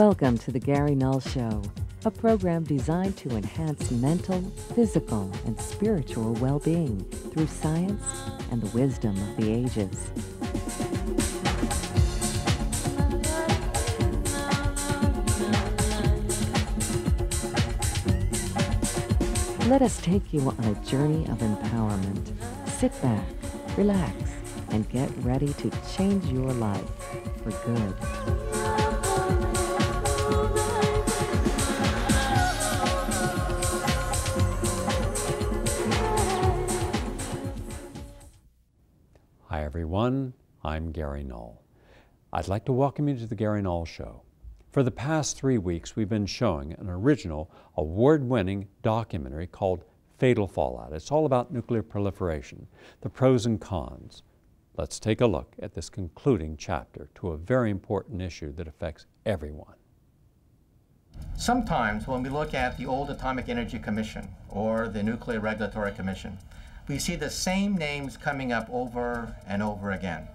Welcome to the Gary Null Show, a program designed to enhance mental, physical, and spiritual well-being through science and the wisdom of the ages. Let us take you on a journey of empowerment. Sit back, relax, and get ready to change your life for good. Hi everyone, I'm Gary Null. I'd like to welcome you to the Gary Null Show. For the past 3 weeks, we've been showing an original, award-winning documentary called Fatal Fallout. It's all about nuclear proliferation, the pros and cons. Let's take a look at this concluding chapter to a very important issue that affects everyone. Sometimes when we look at the old Atomic Energy Commission or the Nuclear Regulatory Commission, we see the same names coming up over and over again.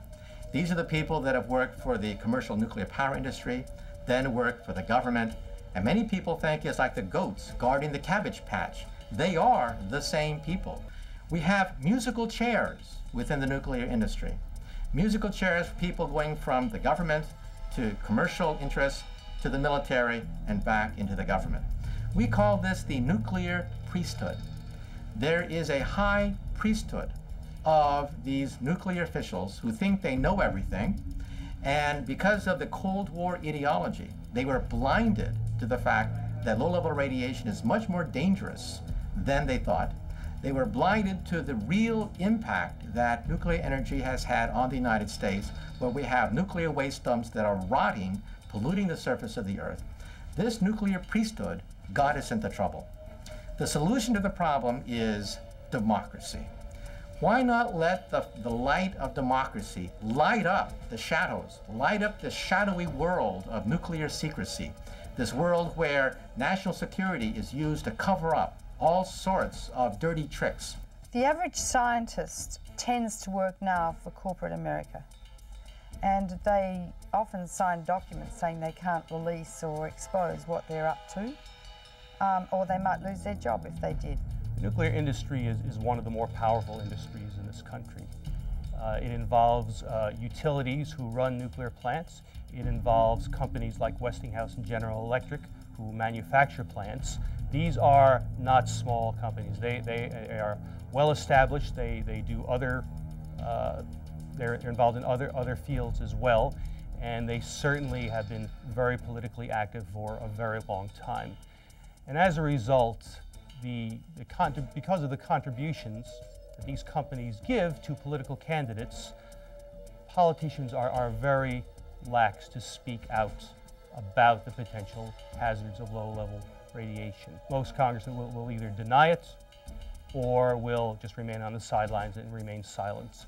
These are the people that have worked for the commercial nuclear power industry, then worked for the government, and many people think it's like the goats guarding the cabbage patch. They are the same people. We have musical chairs within the nuclear industry. Musical chairs for people going from the government to commercial interests to the military and back into the government. We call this the nuclear priesthood. There is a high priesthood of these nuclear officials who think they know everything, and because of the Cold War ideology, they were blinded to the fact that low-level radiation is much more dangerous than they thought. They were blinded to the real impact that nuclear energy has had on the United States, where we have nuclear waste dumps that are rotting, polluting the surface of the earth. This nuclear priesthood got us into trouble. The solution to the problem is democracy. Why not let the light of democracy light up the shadows, light up the shadowy world of nuclear secrecy, this world where national security is used to cover up all sorts of dirty tricks? The average scientist tends to work now for corporate America, and they often sign documents saying they can't release or expose what they're up to. Or they might lose their job if they did. The nuclear industry is one of the more powerful industries in this country. It involves utilities who run nuclear plants. It involves companies like Westinghouse and General Electric who manufacture plants. These are not small companies. They are well established. They do other, they're involved in other fields as well, and they certainly have been very politically active for a very long time. And as a result, because of the contributions that these companies give to political candidates, politicians are very lax to speak out about the potential hazards of low-level radiation. Most congressmen will either deny it or will just remain on the sidelines and remain silent.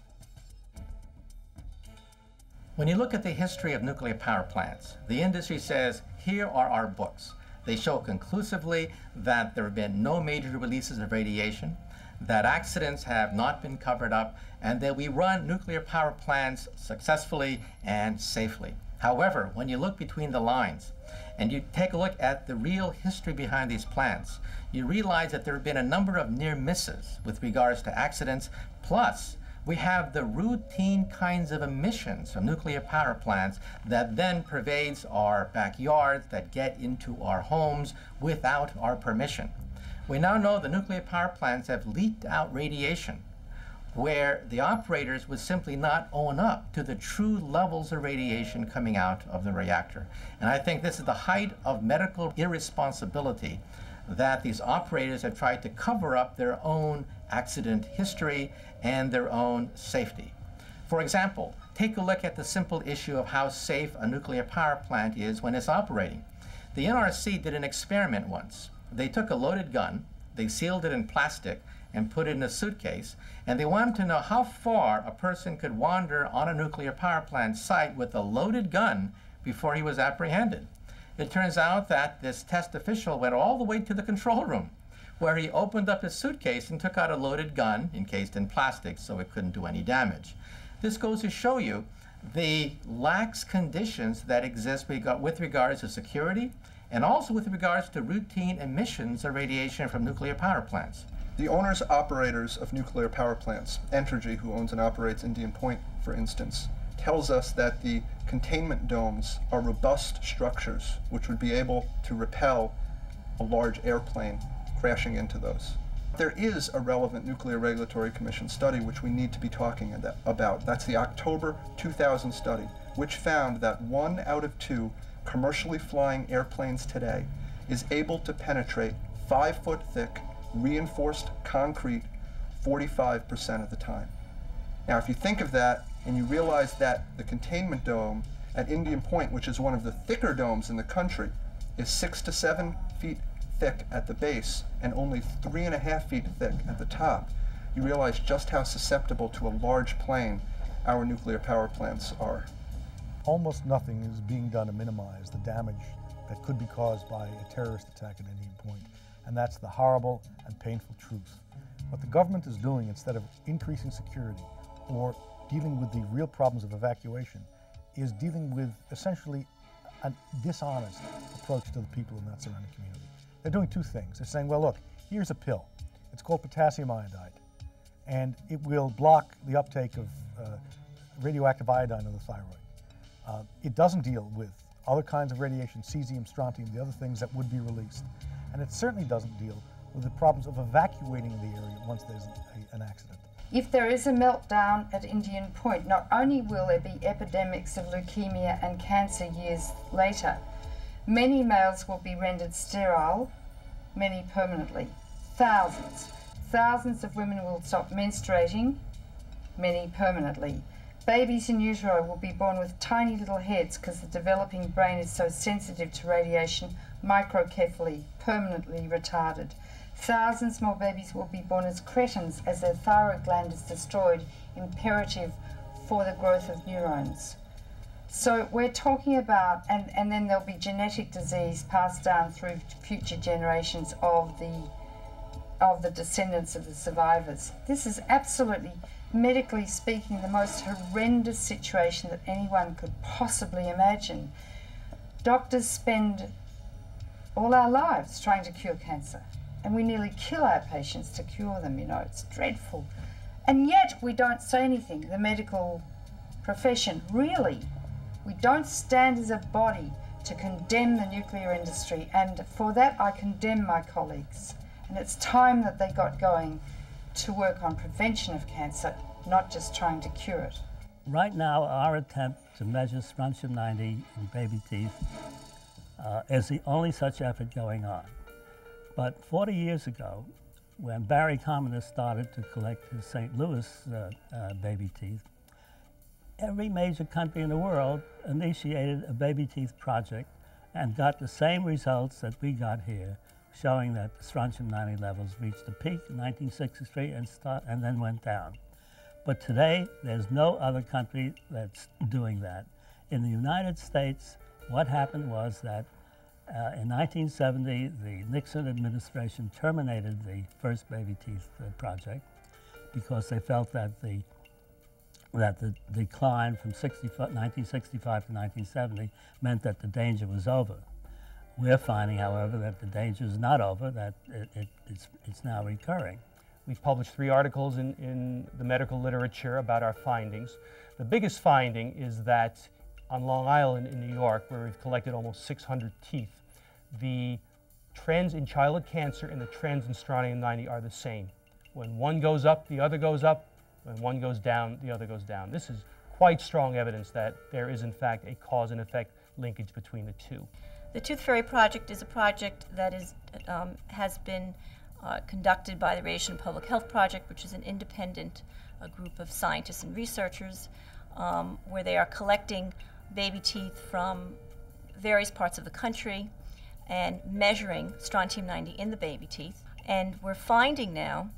When you look at the history of nuclear power plants, the industry says, here are our books. They show conclusively that there have been no major releases of radiation, that accidents have not been covered up, and that we run nuclear power plants successfully and safely. However, when you look between the lines and you take a look at the real history behind these plants, you realize that there have been a number of near misses with regards to accidents, plus we have the routine kinds of emissions from nuclear power plants that then pervades our backyards, that get into our homes without our permission. We now know the nuclear power plants have leaked out radiation where the operators would simply not own up to the true levels of radiation coming out of the reactor. And I think this is the height of medical irresponsibility, that these operators have tried to cover up their own accident history and their own safety. For example, take a look at the simple issue of how safe a nuclear power plant is when it's operating. The NRC did an experiment once. They took a loaded gun, they sealed it in plastic and put it in a suitcase, and they wanted to know how far a person could wander on a nuclear power plant site with a loaded gun before he was apprehended. It turns out that this test official went all the way to the control room, where he opened up his suitcase and took out a loaded gun encased in plastic so it couldn't do any damage. This goes to show you the lax conditions that exist with regards to security and also with regards to routine emissions of radiation from nuclear power plants. The owners operators of nuclear power plants, Entergy, who owns and operates Indian Point, for instance, tells us that the containment domes are robust structures which would be able to repel a large airplane crashing into those. There is a relevant Nuclear Regulatory Commission study which we need to be talking about. That's the October 2000 study, which found that 1 out of 2 commercially flying airplanes today is able to penetrate 5-foot thick reinforced concrete 45% of the time. Now, if you think of that and you realize that the containment dome at Indian Point, which is one of the thicker domes in the country, is 6 to 7 feet thick at the base and only 3.5 feet thick at the top, you realize just how susceptible to a large plane our nuclear power plants are. Almost nothing is being done to minimize the damage that could be caused by a terrorist attack at Indian Point, and that's the horrible and painful truth. What the government is doing, instead of increasing security or dealing with the real problems of evacuation, is dealing with essentially a dishonest approach to the people in that surrounding community. They're doing two things. They're saying, well, look, here's a pill. It's called potassium iodide, and it will block the uptake of radioactive iodine in the thyroid. It doesn't deal with other kinds of radiation, cesium, strontium, the other things that would be released. And it certainly doesn't deal with the problems of evacuating the area once there's an accident. If there is a meltdown at Indian Point, not only will there be epidemics of leukemia and cancer years later, many males will be rendered sterile, many permanently. Thousands of women will stop menstruating, many permanently. Babies in utero will be born with tiny little heads because the developing brain is so sensitive to radiation, microcephaly, permanently retarded. Thousands more babies will be born as cretins as their thyroid gland is destroyed, imperative for the growth of neurons. So we're talking about, and then there'll be genetic disease passed down through future generations of the descendants of the survivors. This is absolutely, medically speaking, the most horrendous situation that anyone could possibly imagine. Doctors spend all our lives trying to cure cancer, and we nearly kill our patients to cure them, you know, it's dreadful. And yet we don't say anything, the medical profession, really. We don't stand as a body to condemn the nuclear industry, and for that I condemn my colleagues. And it's time that they got going to work on prevention of cancer, not just trying to cure it. Right now, our attempt to measure strontium-90 in baby teeth is the only such effort going on. But 40 years ago, when Barry Commoner started to collect his St. Louis baby teeth, every major country in the world initiated a baby teeth project and got the same results that we got here, showing that the strontium-90 levels reached a peak in 1963 and then went down. But today, there's no other country that's doing that. In the United States, what happened was that in 1970, the Nixon administration terminated the first baby teeth project because they felt that the decline from 1965 to 1970 meant that the danger was over. We're finding, however, that the danger is not over, that it's now recurring. We've published 3 articles in the medical literature about our findings. The biggest finding is that on Long Island in New York, where we've collected almost 600 teeth, the trends in childhood cancer and the trends in strontium-90 are the same. When one goes up, the other goes up. When one goes down, the other goes down. This is quite strong evidence that there is, in fact, a cause and effect linkage between the two. The Tooth Fairy Project is a project that has been conducted by the Radiation and Public Health Project, which is an independent group of scientists and researchers, where they are collecting baby teeth from various parts of the country and measuring strontium-90 in the baby teeth. And we're finding now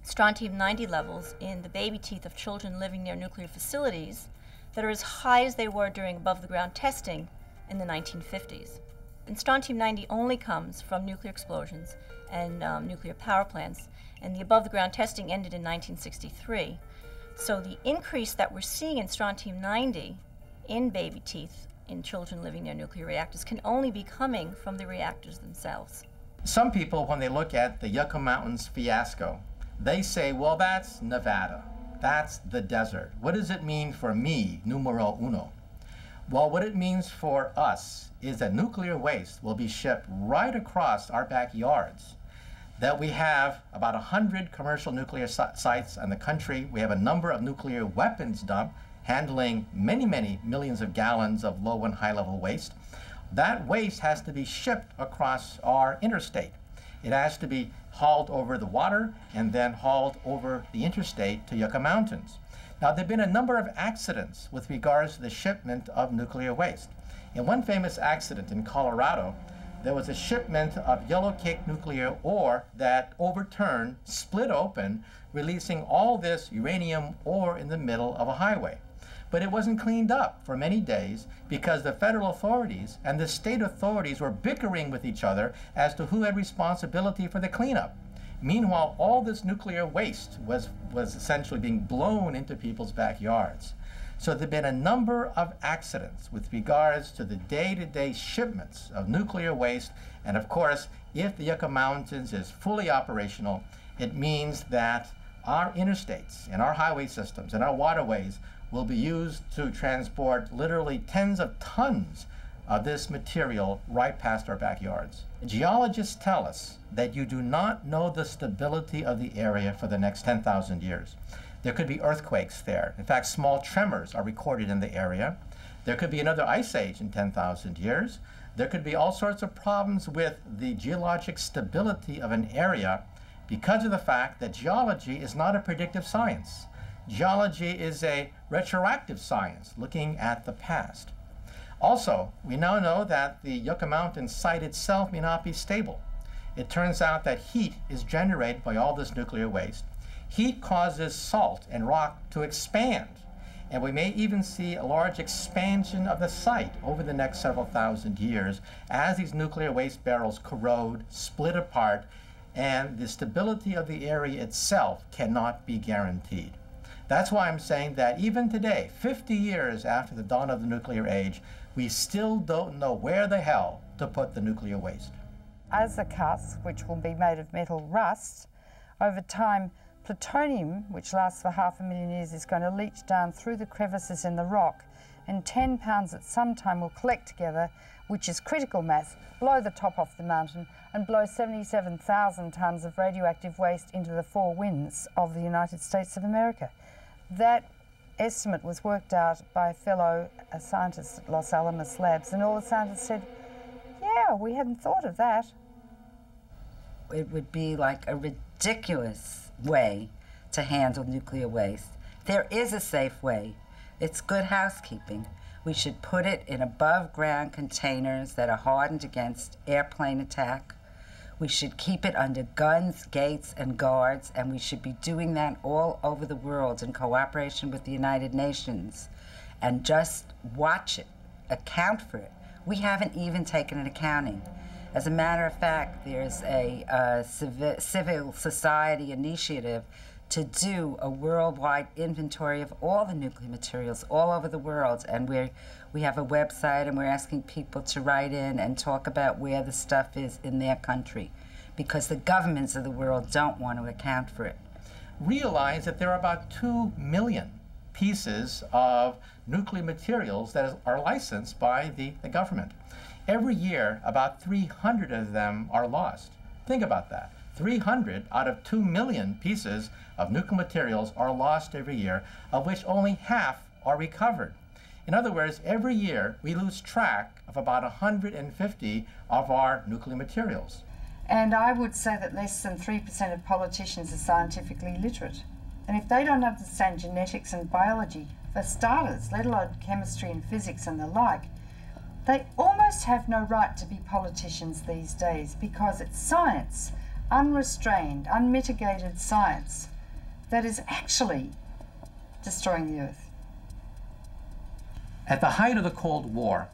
strontium-90 levels in the baby teeth of children living near nuclear facilities that are as high as they were during above-the-ground testing in the 1950s. And strontium-90 only comes from nuclear explosions and nuclear power plants, and the above-the-ground testing ended in 1963. So the increase that we're seeing in strontium-90 in baby teeth in children living near nuclear reactors can only be coming from the reactors themselves. Some people, when they look at the Yucca Mountains fiasco, they say, well, that's Nevada. That's the desert. What does it mean for me, numero uno? Well, what it means for us is that nuclear waste will be shipped right across our backyards. That we have about 100 commercial nuclear sites in the country. We have a number of nuclear weapons dump handling many, many millions of gallons of low and high level waste. That waste has to be shipped across our interstate. It has to be hauled over the water and then hauled over the interstate to Yucca Mountains. Now, there have been a number of accidents with regards to the shipment of nuclear waste. In one famous accident in Colorado, there was a shipment of yellow cake nuclear ore that overturned, split open, releasing all this uranium ore in the middle of a highway. But it wasn't cleaned up for many days because the federal authorities and the state authorities were bickering with each other as to who had responsibility for the cleanup. Meanwhile, all this nuclear waste was essentially being blown into people's backyards. So there have been a number of accidents with regards to the day-to-day shipments of nuclear waste. And of course, if the Yucca Mountains is fully operational, it means that our interstates and our highway systems and our waterways will be used to transport literally tens of tons of this material right past our backyards. Geologists tell us that you do not know the stability of the area for the next 10,000 years. There could be earthquakes there. In fact, small tremors are recorded in the area. There could be another ice age in 10,000 years. There could be all sorts of problems with the geologic stability of an area because of the fact that geology is not a predictive science. Geology is a retroactive science, looking at the past. Also, we now know that the Yucca Mountain site itself may not be stable. It turns out that heat is generated by all this nuclear waste. Heat causes salt and rock to expand, and we may even see a large expansion of the site over the next several thousand years as these nuclear waste barrels corrode, split apart, and the stability of the area itself cannot be guaranteed. That's why I'm saying that even today, 50 years after the dawn of the nuclear age, we still don't know where the hell to put the nuclear waste. As the cuts, which will be made of metal, rust, over time, plutonium, which lasts for 500,000 years, is going to leach down through the crevices in the rock, and 10 pounds at some time will collect together, which is critical mass, blow the top off the mountain and blow 77,000 tons of radioactive waste into the four winds of the United States of America. That estimate was worked out by fellow scientists at Los Alamos Labs, and all the scientists said, yeah, we hadn't thought of that. It would be like a ridiculous way to handle nuclear waste. There is a safe way. It's good housekeeping. We should put it in above-ground containers that are hardened against airplane attack. We should keep it under guns, gates, and guards, and we should be doing that all over the world in cooperation with the United Nations. And just watch it, account for it. We haven't even taken an accounting. As a matter of fact, there's a civil society initiative to do a worldwide inventory of all the nuclear materials all over the world, and we have a website, and we're asking people to write in and talk about where the stuff is in their country, because the governments of the world don't want to account for it. Realize that there are about 2 million pieces of nuclear materials that are licensed by the government. Every year, about 300 of them are lost. Think about that. 300 out of 2 million pieces of nuclear materials are lost every year, of which only half are recovered. In other words, every year we lose track of about 150 of our nuclear materials. And I would say that less than 3% of politicians are scientifically literate. And if they don't understand genetics and biology, for starters, let alone chemistry and physics and the like, they almost have no right to be politicians these days, because it's science, unrestrained, unmitigated science, that is actually destroying the Earth. At the height of the Cold War,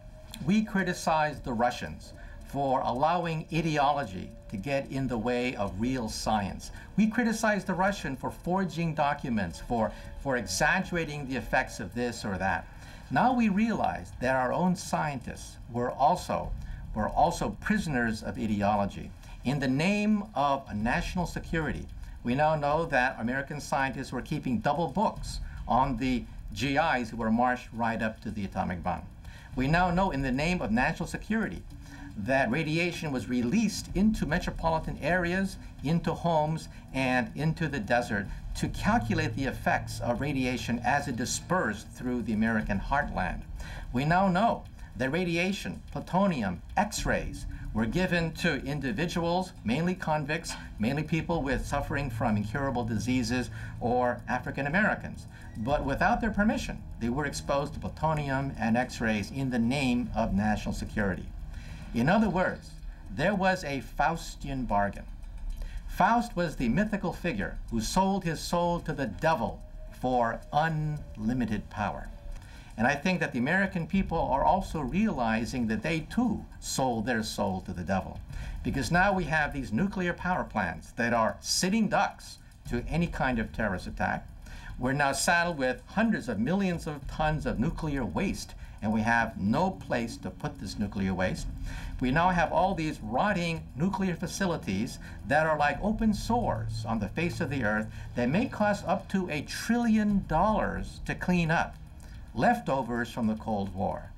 we criticized the Russians for allowing ideology to get in the way of real science. We criticized the Russians for forging documents, for exaggerating the effects of this or that. Now we realize that our own scientists were also prisoners of ideology. In the name of national security, we now know that American scientists were keeping double books on the GIs who were marched right up to the atomic bomb. We now know in the name of national security that radiation was released into metropolitan areas, into homes, and into the desert to calculate the effects of radiation as it dispersed through the American heartland. We now know that radiation, plutonium, X-rays were given to individuals, mainly convicts, mainly people with suffering from incurable diseases, or African Americans. But without their permission, they were exposed to plutonium and X-rays in the name of national security. In other words, there was a Faustian bargain. Faust was the mythical figure who sold his soul to the devil for unlimited power. And I think that the American people are also realizing that they too sold their soul to the devil. Because now we have these nuclear power plants that are sitting ducks to any kind of terrorist attack. We're now saddled with hundreds of millions of tons of nuclear waste, and we have no place to put this nuclear waste. We now have all these rotting nuclear facilities that are like open sores on the face of the earth that may cost up to $1 trillion to clean up. Leftovers from the Cold War.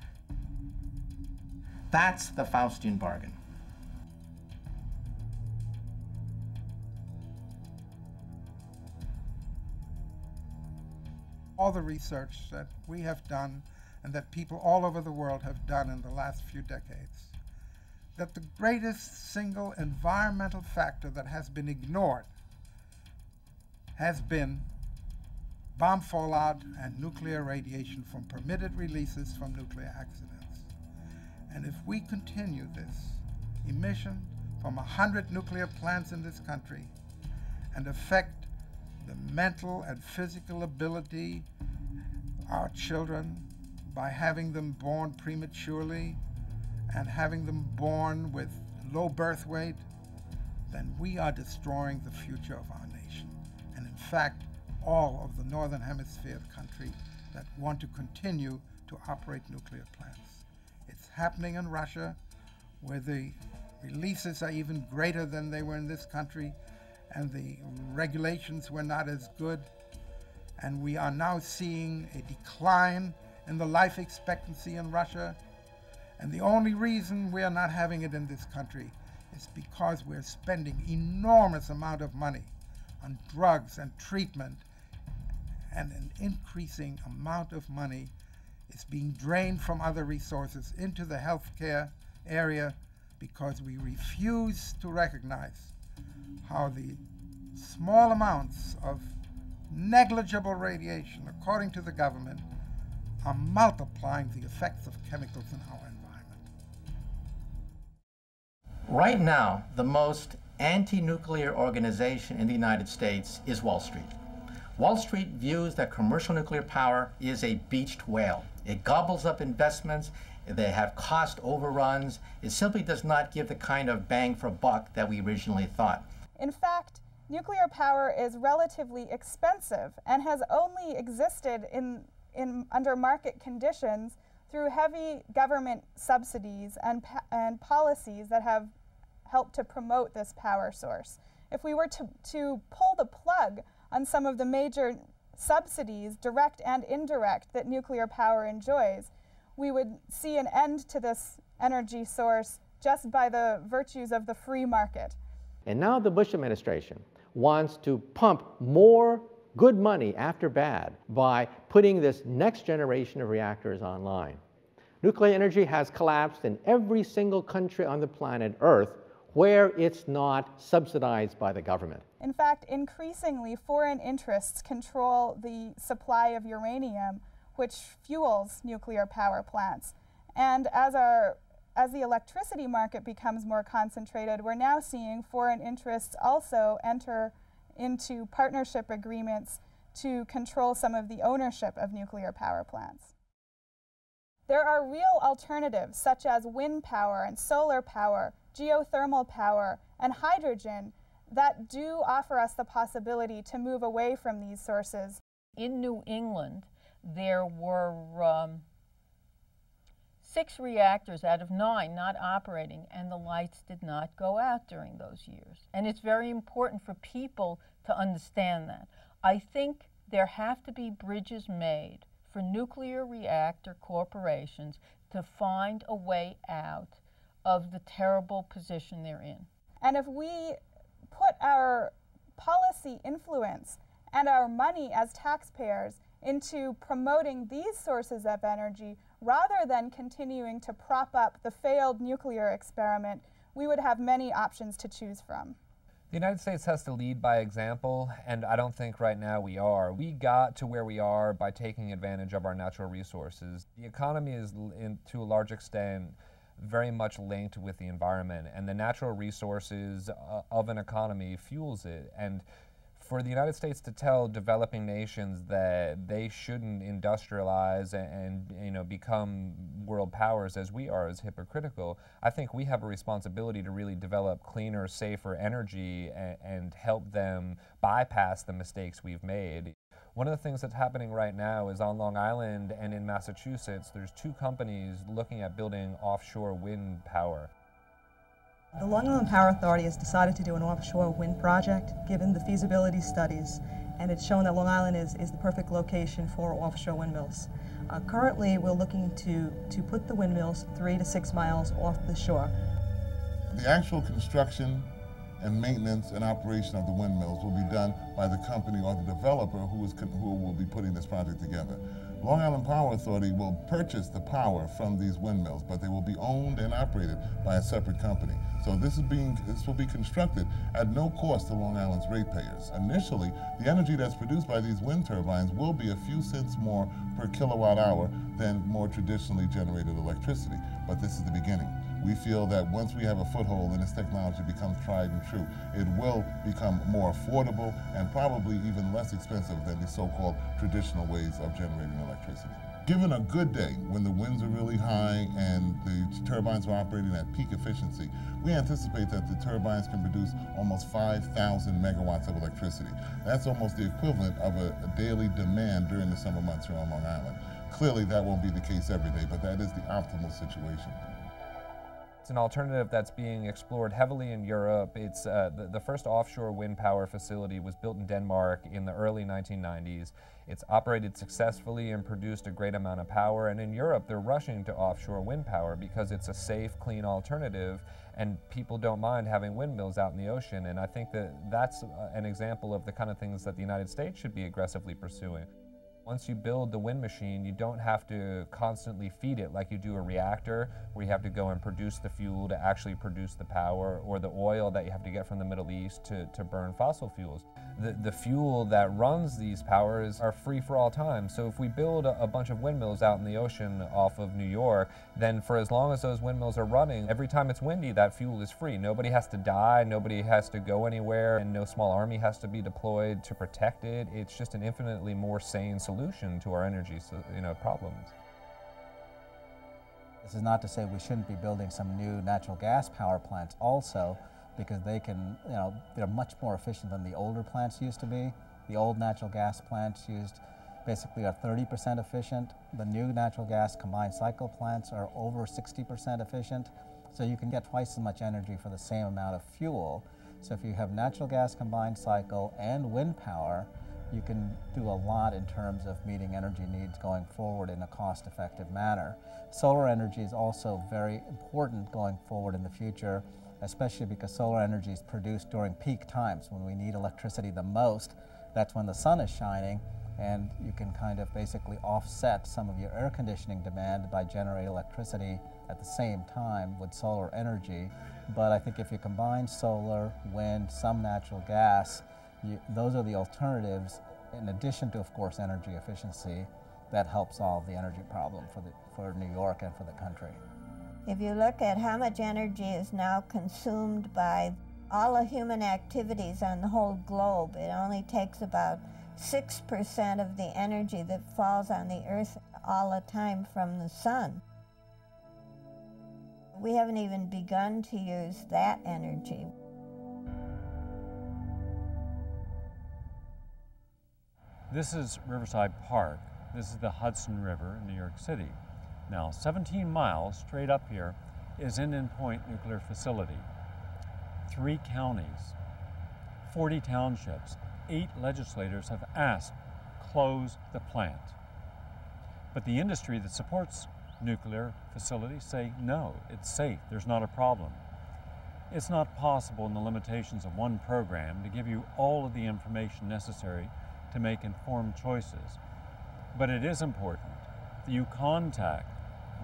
That's the Faustian bargain. All the research that we have done and that people all over the world have done in the last few decades, that the greatest single environmental factor that has been ignored has been bomb fallout and nuclear radiation from permitted releases from nuclear accidents. And if we continue this emission from 100 nuclear plants in this country and affect the mental and physical ability of our children by having them born prematurely and having them born with low birth weight, then we are destroying the future of our nation. And in fact, all of the northern hemisphere country that want to continue to operate nuclear plants. It's happening in Russia, where the releases are even greater than they were in this country, and the regulations were not as good. And we are now seeing a decline in the life expectancy in Russia. And the only reason we are not having it in this country is because we're spending enormous amount of money on drugs and treatment, and an increasing amount of money is being drained from other resources into the healthcare area because we refuse to recognize how the small amounts of negligible radiation, according to the government, are multiplying the effects of chemicals in our environment. Right now, the most anti-nuclear organization in the United States is Wall Street. Wall Street views that commercial nuclear power is a beached whale. It gobbles up investments, they have cost overruns, it simply does not give the kind of bang for buck that we originally thought. In fact, nuclear power is relatively expensive and has only existed under market conditions through heavy government subsidies and policies that have helped to promote this power source. If we were to pull the plug on some of the major subsidies, direct and indirect, that nuclear power enjoys, we would see an end to this energy source just by the virtues of the free market. And now the Bush administration wants to pump more good money after bad by putting this next generation of reactors online. Nuclear energy has collapsed in every single country on the planet Earth where it's not subsidized by the government. In fact, increasingly, foreign interests control the supply of uranium, which fuels nuclear power plants. And as the electricity market becomes more concentrated, we're now seeing foreign interests also enter into partnership agreements to control some of the ownership of nuclear power plants. There are real alternatives, such as wind power and solar power, geothermal power, and hydrogen, that do offer us the possibility to move away from these sources. In New England, there were 6 reactors out of 9 not operating, and the lights did not go out during those years. And it's very important for people to understand that. I think there have to be bridges made for nuclear reactor corporations to find a way out of the terrible position they're in. And if we put our policy influence and our money as taxpayers into promoting these sources of energy rather than continuing to prop up the failed nuclear experiment, we would have many options to choose from. The United States has to lead by example, and I don't think right now we are. We got to where we are by taking advantage of our natural resources. The economy is, to a large extent, very much linked with the environment, and the natural resources of an economy fuels it. And for the United States to tell developing nations that they shouldn't industrialize and become world powers as we are is hypocritical. I think we have a responsibility to really develop cleaner, safer energy and help them bypass the mistakes we've made. One of the things that's happening right now is on Long Island and in Massachusetts, there's 2 companies looking at building offshore wind power. The Long Island Power Authority has decided to do an offshore wind project, given the feasibility studies, and it's shown that Long Island is the perfect location for offshore windmills. Currently, we're looking to put the windmills 3 to 6 miles off the shore. The actual construction and maintenance and operation of the windmills will be done by the company or the developer who will be putting this project together. Long Island Power Authority will purchase the power from these windmills, but they will be owned and operated by a separate company. So this will be constructed at no cost to Long Island's ratepayers. Initially, the energy that's produced by these wind turbines will be a few cents more per kilowatt hour than more traditionally generated electricity, but this is the beginning. We feel that once we have a foothold and this technology becomes tried and true, it will become more affordable and probably even less expensive than the so-called traditional ways of generating electricity. Given a good day, when the winds are really high and the turbines are operating at peak efficiency, we anticipate that the turbines can produce almost 5,000 megawatts of electricity. That's almost the equivalent of a daily demand during the summer months here on Long Island. Clearly, that won't be the case every day, but that is the optimal situation. It's an alternative that's being explored heavily in Europe. It's the first offshore wind power facility was built in Denmark in the early 1990s. It's operated successfully and produced a great amount of power. And in Europe, they're rushing to offshore wind power because it's a safe, clean alternative, and people don't mind having windmills out in the ocean. And I think that that's an example of the kind of things that the United States should be aggressively pursuing. Once you build the wind machine, you don't have to constantly feed it like you do a reactor, where you have to go and produce the fuel to actually produce the power, or the oil that you have to get from the Middle East to burn fossil fuels. The fuel that runs these powers are free for all time. So if we build a bunch of windmills out in the ocean off of New York, then for as long as those windmills are running, every time it's windy, that fuel is free. Nobody has to die, nobody has to go anywhere, and no small army has to be deployed to protect it. It's just an infinitely more sane solution to our energy problems. This is not to say we shouldn't be building some new natural gas power plants also, because they can, they're much more efficient than the older plants used to be. The old natural gas plants basically are 30% efficient. The new natural gas combined cycle plants are over 60% efficient. So you can get twice as much energy for the same amount of fuel. So if you have natural gas combined cycle and wind power, you can do a lot in terms of meeting energy needs going forward in a cost-effective manner. Solar energy is also very important going forward in the future, especially because solar energy is produced during peak times when we need electricity the most. That's when the sun is shining, and you can kind of basically offset some of your air conditioning demand by generating electricity at the same time with solar energy. But I think if you combine solar, wind, some natural gas, those are the alternatives, in addition to, of course, energy efficiency, that help solve the energy problem for New York and for the country. If you look at how much energy is now consumed by all the human activities on the whole globe, it only takes about 6% of the energy that falls on the Earth all the time from the sun. We haven't even begun to use that energy. This is Riverside Park. This is the Hudson River in New York City. Now, 17 miles straight up here is Indian Point Nuclear Facility. 3 counties, 40 townships, 8 legislators have asked, close the plant. But the industry that supports nuclear facilities say, no, it's safe, there's not a problem. It's not possible in the limitations of one program to give you all of the information necessary to make informed choices. But it is important that you contact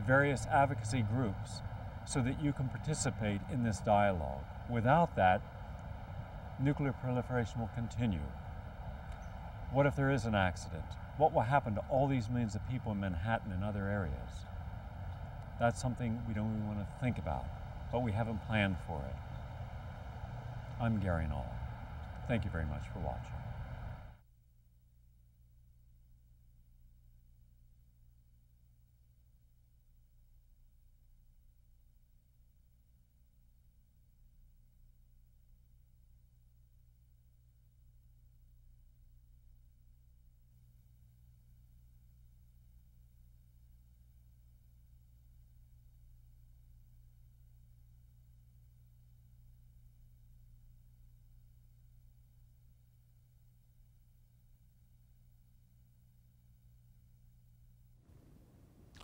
various advocacy groups so that you can participate in this dialogue. Without that, nuclear proliferation will continue. What if there is an accident? What will happen to all these millions of people in Manhattan and other areas? That's something we don't even want to think about, but we haven't planned for it. I'm Gary Knoll. Thank you very much for watching.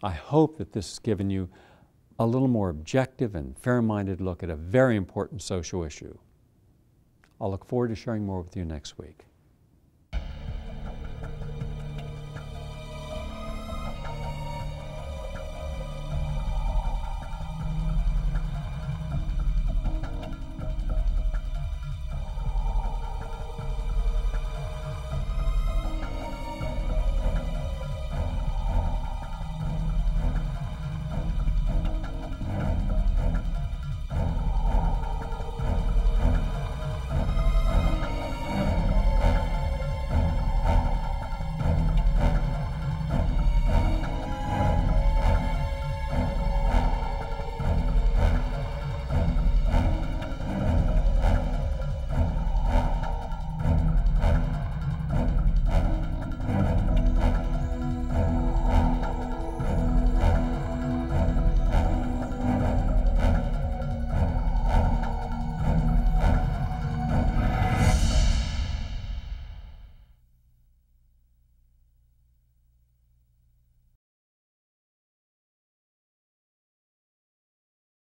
I hope that this has given you a little more objective and fair-minded look at a very important social issue. I'll look forward to sharing more with you next week.